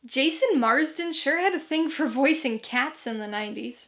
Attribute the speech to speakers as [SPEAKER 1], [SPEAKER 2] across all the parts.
[SPEAKER 1] Jason Marsden sure had a thing for voicing cats in the 90s.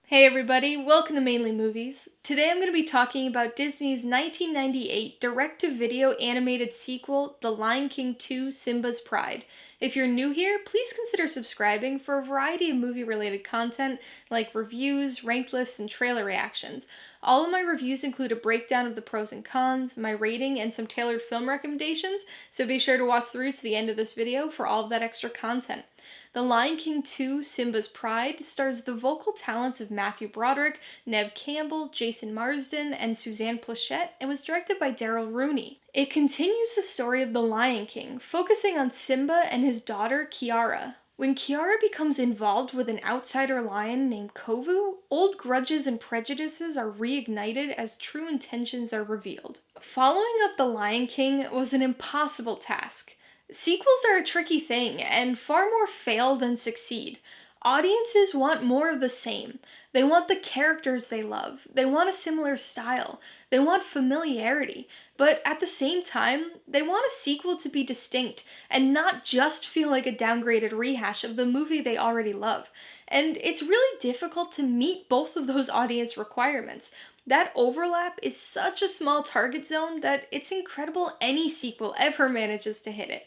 [SPEAKER 1] Hey everybody, welcome to Mainly Movies. Today I'm going to be talking about Disney's 1998 direct-to-video animated sequel, The Lion King 2: Simba's Pride. If you're new here, please consider subscribing for a variety of movie-related content like reviews, ranked lists, and trailer reactions. All of my reviews include a breakdown of the pros and cons, my rating, and some tailored film recommendations, so be sure to watch through to the end of this video for all of that extra content. The Lion King 2: Simba's Pride stars the vocal talents of Matthew Broderick, Neve Campbell, Jason Marsden, and Suzanne Pleshette, and was directed by Daryl Rooney. It continues the story of the Lion King, focusing on Simba and his daughter Kiara. When Kiara becomes involved with an outsider lion named Kovu, old grudges and prejudices are reignited as true intentions are revealed. Following up The Lion King was an impossible task. Sequels are a tricky thing, and far more fail than succeed. Audiences want more of the same. They want the characters they love. They want a similar style. They want familiarity. But at the same time, they want a sequel to be distinct and not just feel like a downgraded rehash of the movie they already love. And it's really difficult to meet both of those audience requirements. That overlap is such a small target zone that it's incredible any sequel ever manages to hit it.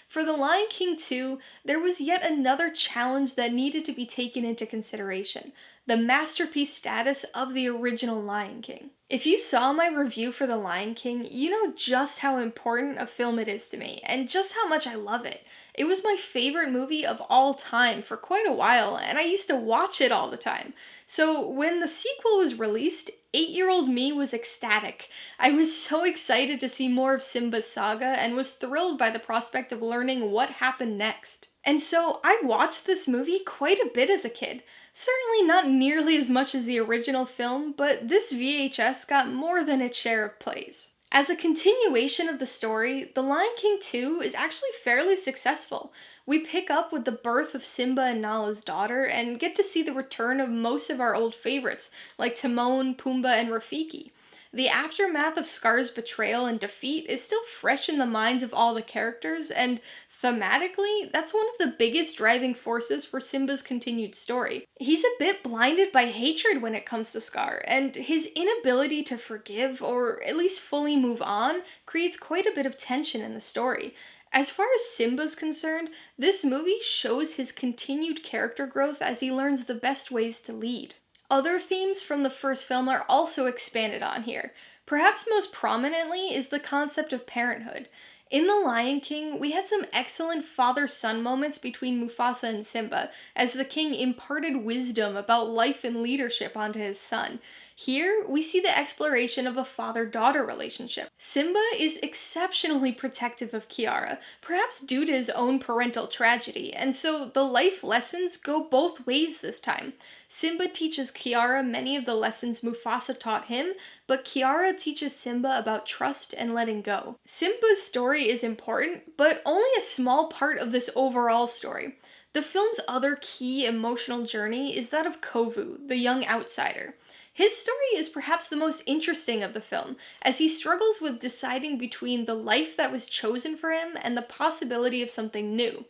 [SPEAKER 1] For The Lion King 2, there was yet another challenge that needed to be taken into consideration: the masterpiece status of the original Lion King. If you saw my review for The Lion King, you know just how important a film it is to me, and just how much I love it. It was my favorite movie of all time for quite a while, and I used to watch it all the time. So when the sequel was released, 8-year-old me was ecstatic. I was so excited to see more of Simba's saga and was thrilled by the prospect of learning what happened next. And so I watched this movie quite a bit as a kid. Certainly not nearly as much as the original film, but this VHS got more than its share of plays. As a continuation of the story, The Lion King 2 is actually fairly successful. We pick up with the birth of Simba and Nala's daughter and get to see the return of most of our old favorites, like Timon, Pumbaa, and Rafiki. The aftermath of Scar's betrayal and defeat is still fresh in the minds of all the characters, and thematically, that's one of the biggest driving forces for Simba's continued story. He's a bit blinded by hatred when it comes to Scar, and his inability to forgive, or at least fully move on, creates quite a bit of tension in the story. As far as Simba's concerned, this movie shows his continued character growth as he learns the best ways to lead. Other themes from the first film are also expanded on here. Perhaps most prominently is the concept of parenthood. In The Lion King, we had some excellent father-son moments between Mufasa and Simba, as the king imparted wisdom about life and leadership onto his son. Here, we see the exploration of a father-daughter relationship. Simba is exceptionally protective of Kiara, perhaps due to his own parental tragedy, and so the life lessons go both ways this time. Simba teaches Kiara many of the lessons Mufasa taught him, but Kiara teaches Simba about trust and letting go. Simba's story is important, but only a small part of this overall story. The film's other key emotional journey is that of Kovu, the young outsider. His story is perhaps the most interesting of the film, as he struggles with deciding between the life that was chosen for him and the possibility of something new.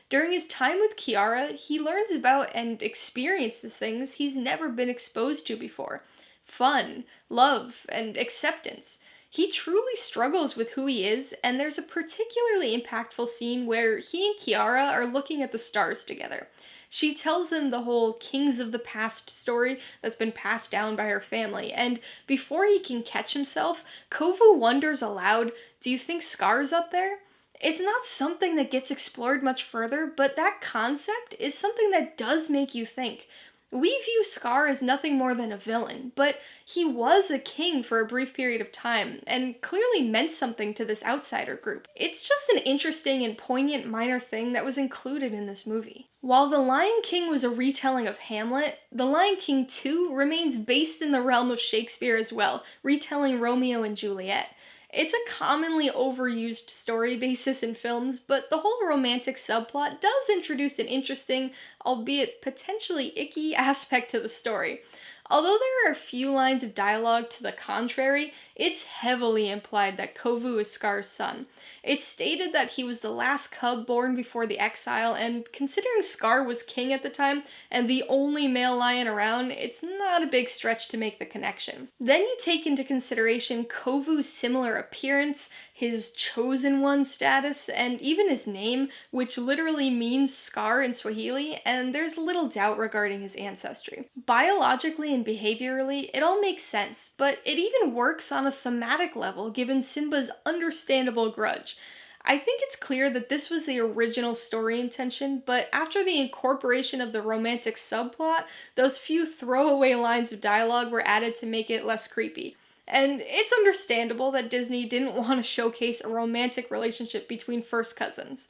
[SPEAKER 1] During his time with Kiara, he learns about and experiences things he's never been exposed to before: fun, love, and acceptance. He truly struggles with who he is, and there's a particularly impactful scene where he and Kiara are looking at the stars together. She tells him the whole Kings of the Past story that's been passed down by her family, and before he can catch himself, Kovu wonders aloud, "Do you think Scar's up there?" It's not something that gets explored much further, but that concept is something that does make you think. We view Scar as nothing more than a villain, but he was a king for a brief period of time, and clearly meant something to this outsider group. It's just an interesting and poignant minor thing that was included in this movie. While The Lion King was a retelling of Hamlet, The Lion King 2 remains based in the realm of Shakespeare as well, retelling Romeo and Juliet. It's a commonly overused story basis in films, but the whole romantic subplot does introduce an interesting, albeit potentially icky, aspect to the story. Although there are a few lines of dialogue to the contrary, it's heavily implied that Kovu is Scar's son. It's stated that he was the last cub born before the exile, and considering Scar was king at the time and the only male lion around, it's not a big stretch to make the connection. Then you take into consideration Kovu's similar appearance, his chosen one status, and even his name, which literally means Scar in Swahili, and there's little doubt regarding his ancestry. Biologically and behaviorally, it all makes sense, but it even works on a thematic level given Simba's understandable grudge. I think it's clear that this was the original story intention, but after the incorporation of the romantic subplot, those few throwaway lines of dialogue were added to make it less creepy. And it's understandable that Disney didn't want to showcase a romantic relationship between first cousins.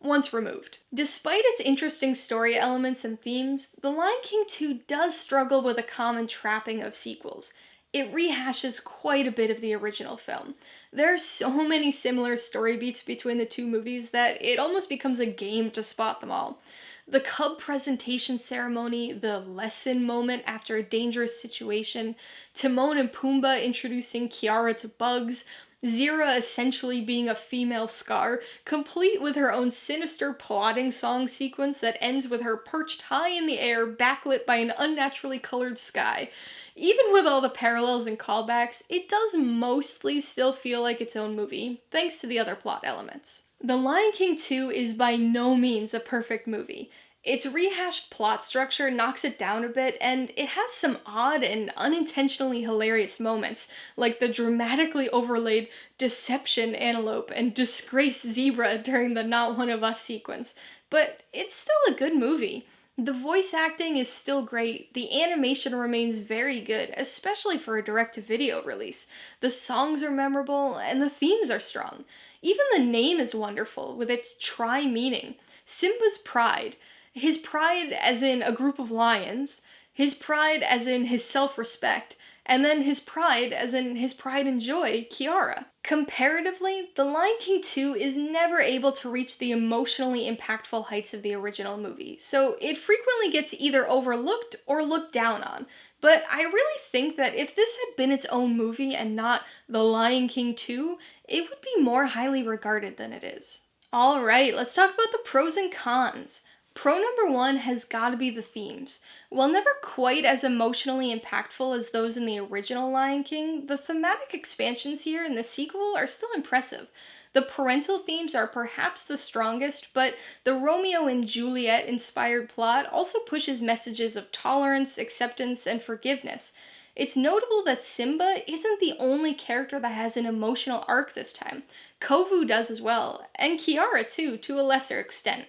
[SPEAKER 1] Once removed. Despite its interesting story elements and themes, The Lion King 2 does struggle with a common trapping of sequels. It rehashes quite a bit of the original film. There are so many similar story beats between the two movies that it almost becomes a game to spot them all. The cub presentation ceremony, the lesson moment after a dangerous situation, Timon and Pumbaa introducing Kiara to Bugs, Zira essentially being a female Scar, complete with her own sinister plotting song sequence that ends with her perched high in the air, backlit by an unnaturally colored sky. Even with all the parallels and callbacks, it does mostly still feel like its own movie, thanks to the other plot elements. The Lion King 2 is by no means a perfect movie. Its rehashed plot structure knocks it down a bit, and it has some odd and unintentionally hilarious moments, like the dramatically overlaid deception antelope and disgrace zebra during the Not One of Us sequence. But it's still a good movie. The voice acting is still great, the animation remains very good, especially for a direct-to-video release. The songs are memorable, and the themes are strong. Even the name is wonderful, with its tri-meaning. Simba's pride. His pride as in a group of lions, his pride as in his self-respect, and then his pride as in his pride and joy, Kiara. Comparatively, The Lion King 2 is never able to reach the emotionally impactful heights of the original movie, so it frequently gets either overlooked or looked down on. But I really think that if this had been its own movie and not The Lion King 2, it would be more highly regarded than it is. Alright, let's talk about the pros and cons. Pro number one has gotta be the themes. While never quite as emotionally impactful as those in the original Lion King, the thematic expansions here in the sequel are still impressive. The parental themes are perhaps the strongest, but the Romeo and Juliet inspired plot also pushes messages of tolerance, acceptance, and forgiveness. It's notable that Simba isn't the only character that has an emotional arc this time. Kovu does as well, and Kiara too, to a lesser extent.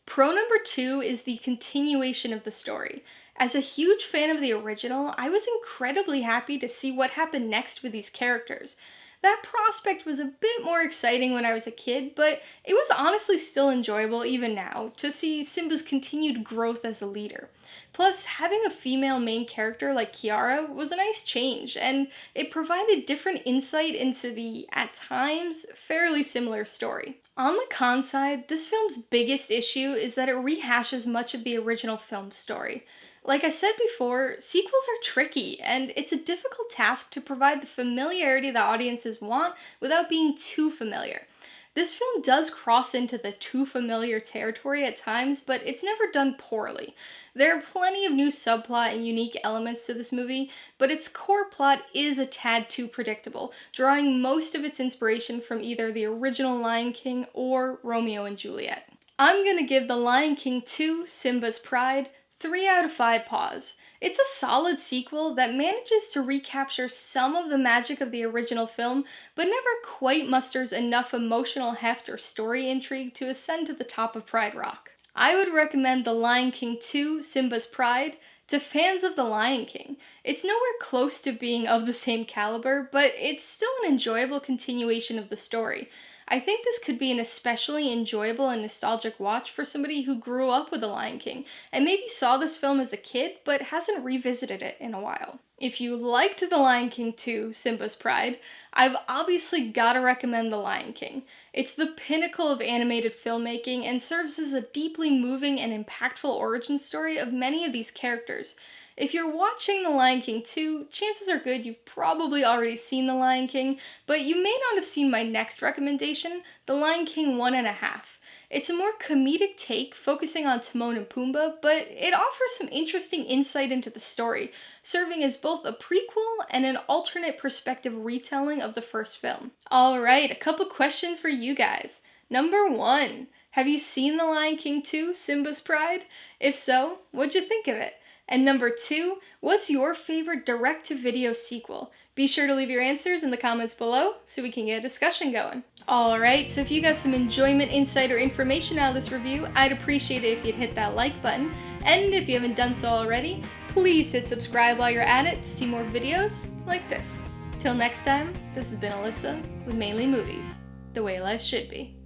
[SPEAKER 1] Pro number two is the continuation of the story. As a huge fan of the original, I was incredibly happy to see what happened next with these characters. That prospect was a bit more exciting when I was a kid, but it was honestly still enjoyable even now to see Simba's continued growth as a leader. Plus, having a female main character like Kiara was a nice change, and it provided different insight into the, at times, fairly similar story. On the con side, this film's biggest issue is that it rehashes much of the original film's story. Like I said before, sequels are tricky, and it's a difficult task to provide the familiarity that audiences want without being too familiar. This film does cross into the too familiar territory at times, but it's never done poorly. There are plenty of new subplot and unique elements to this movie, but its core plot is a tad too predictable, drawing most of its inspiration from either the original Lion King or Romeo and Juliet. I'm gonna give The Lion King 2, Simba's Pride, 3 out of 5 paws. It's a solid sequel that manages to recapture some of the magic of the original film, but never quite musters enough emotional heft or story intrigue to ascend to the top of Pride Rock. I would recommend The Lion King 2, Simba's Pride, to fans of The Lion King. It's nowhere close to being of the same caliber, but it's still an enjoyable continuation of the story. I think this could be an especially enjoyable and nostalgic watch for somebody who grew up with The Lion King, and maybe saw this film as a kid, but hasn't revisited it in a while. If you liked The Lion King 2, Simba's Pride, I've obviously gotta recommend The Lion King. It's the pinnacle of animated filmmaking and serves as a deeply moving and impactful origin story of many of these characters. If you're watching The Lion King 2, chances are good you've probably already seen The Lion King, but you may not have seen my next recommendation, The Lion King 1.5. It's a more comedic take focusing on Timon and Pumbaa, but it offers some interesting insight into the story, serving as both a prequel and an alternate perspective retelling of the first film. Alright, a couple questions for you guys. Number 1. Have you seen The Lion King 2, Simba's Pride? If so, what'd you think of it? And number 2, what's your favorite direct-to-video sequel? Be sure to leave your answers in the comments below so we can get a discussion going. Alright, so if you got some enjoyment, insight, or information out of this review, I'd appreciate it if you'd hit that like button. And if you haven't done so already, please hit subscribe while you're at it to see more videos like this. Till next time, this has been Alyssa with Mainly Movies, the way life should be.